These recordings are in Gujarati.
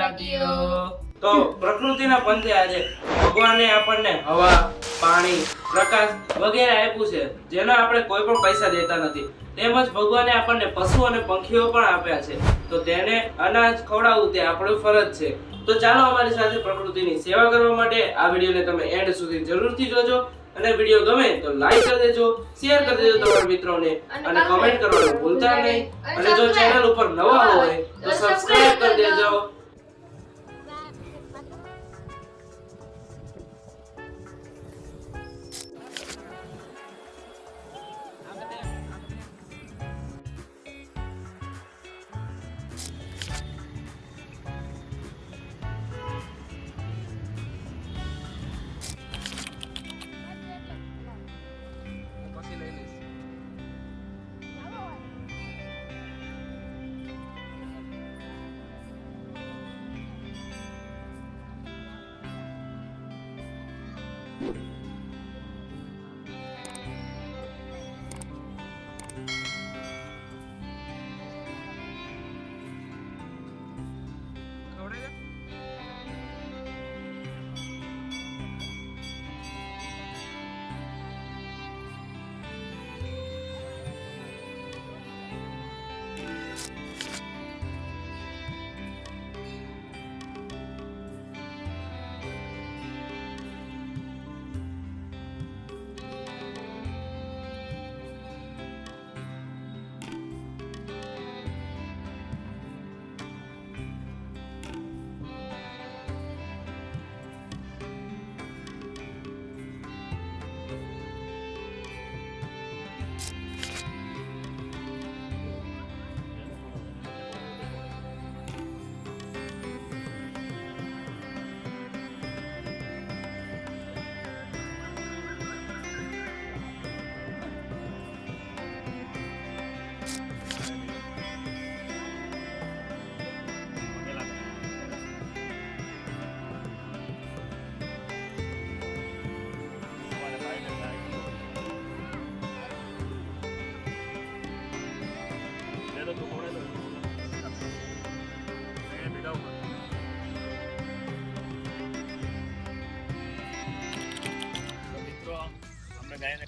ગુજરાતીઓ। તો પ્રકૃતિના પંથે આજે ભગવાને આપણને હવા, પાણી, પ્રકાશ વગેરે આપ્યું છે, જેના આપણે કોઈ પણ પૈસા દેતા નથી। તેમજ ભગવાને આપણને પશુ અને પંખીઓ પણ આપ્યા છે, તો તેને અનાજ ખવડાવવું તે આપણી ફરજ છે। તો ચાલો અમારી સાથે પ્રકૃતિની સેવા કરવા માટે આ વિડીયોને તમે એન્ડ સુધી જરૂરથી જોજો અને વિડીયો ગમે તો લાઈક કરી દેજો, શેર કરી દેજો તમારા મિત્રોને અને કમેન્ટ કરવાનું ભૂલતા નહીં। અને જો ચેનલ ઉપર નવા હોય તો સબસ્ક્રાઇબ કરી દેજો।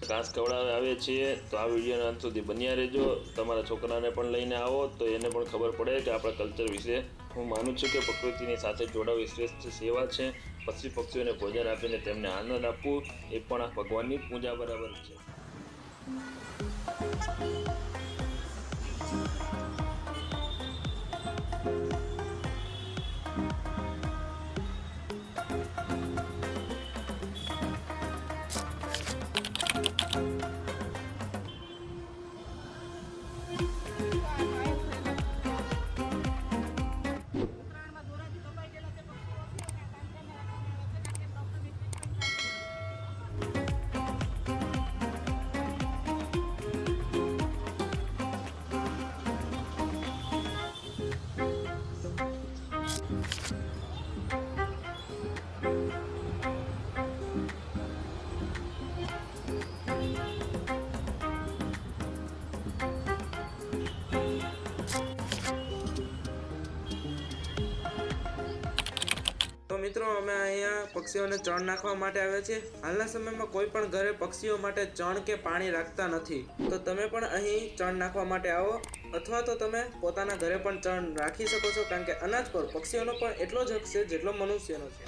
ઘાસ ખવડાવે આવે છીએ, તો આ વિડીયોના અંત સુધી બન્યા રહેજો। તમારા છોકરાને પણ લઈને આવો તો એને પણ ખબર પડે કે આપણા કલ્ચર વિશે। હું માનું છું કે પ્રકૃતિની સાથે જોડાવી શ્રેષ્ઠ સેવા છે। પશુ પક્ષીઓને ભોજન આપીને તેમને આનંદ આપવું એ પણ આ ભગવાનની પૂજા બરાબર છે। તો મિત્રો અમે અહીંયા પક્ષીઓને ચણ નાખવા માટે આવ્યા છીએ। હાલના સમયમાં કોઈ પણ ઘરે પક્ષીઓ માટે ચણ કે પાણી રાખતા નથી, તો તમે પણ અહીં ચણ નાખવા માટે આવો, અથવા તો તમે પોતાના ઘરે પણ ચણ રાખી શકો છો, કારણ કે અનાજ પર પક્ષીઓનો પણ એટલો જ હક છે જેટલો મનુષ્યનો છે।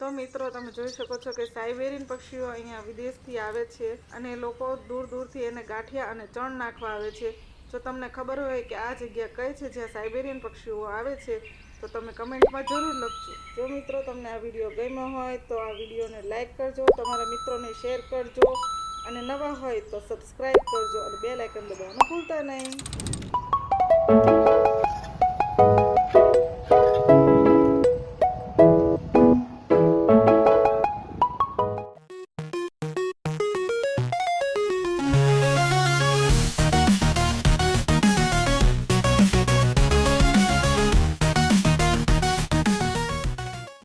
તો મિત્રો તમે જોઈ શકો છો કે સાઇબેરિયન પક્ષીઓ અહીંયા વિદેશથી આવે છે અને લોકો દૂર દૂરથી એને ગાંઠિયા અને ચણ નાખવા આવે છે. જો તમને ખબર હોય કે આ જગ્યા કઈ છે જ્યાં સાઇબેરિયન પક્ષીઓ આવે છે તો તમે કમેન્ટમાં જરૂર લખજો. જો મિત્રો તમને આ વિડીયો ગમ્યો હોય તો આ વિડીયોને લાઈક કરજો, તમારા મિત્રોને શેર કરજો અને નવા હોય તો સબસ્ક્રાઈબ કરજો અને બેલ આઇકન દબાવવાનું ભૂલતા નહીં.